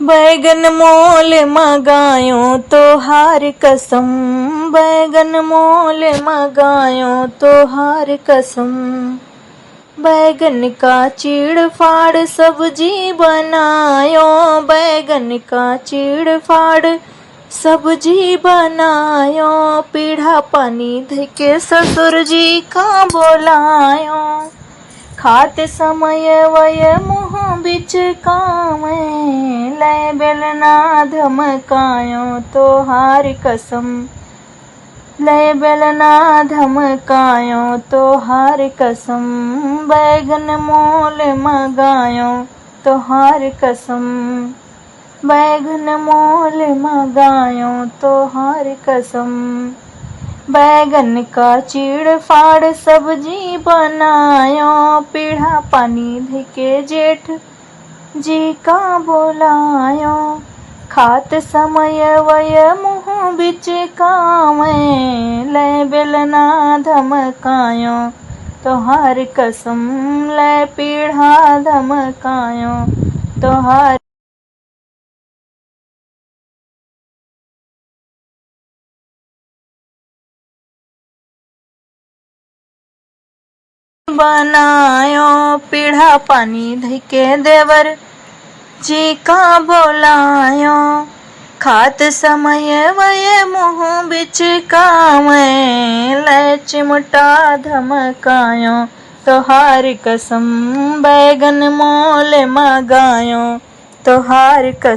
बैगन मोल मगायो तोहार कसम, बैगन मोल मगायो तोहार कसम। बैगन का चीड़ फाड़ सब्जी बनायो, बैगन का चीड़ फाड़ सब्जी बनायो। पीढ़ा पानी धके ससुर जी का बोलायो, खाते समय वय मुँह बिच कामे। ले बेलना धमकायो तोहार कसम, ले बेलना धमकायो तोहार कसम। बैगन मोल मगायो तोहार कसम, बैगन मोल मगायो तोहार कसम। बैगन का चीड़ फाड़ सब्जी बनायो, पीढ़ा पानी धके जेठ जी का बोलायो। खात समय वय मुँह बिच कामे, ले बेलना धमकायो तोहार कसम। ले पीढ़ा धमकायो तोहार बनायो। पीढ़ा पानी धके देवर जी का बोलायो, खात समय वय मुँह बिच कामे। ले चिमटा धमकायो तोहार कसम, बैगन मोल मगायो तोहार कसम।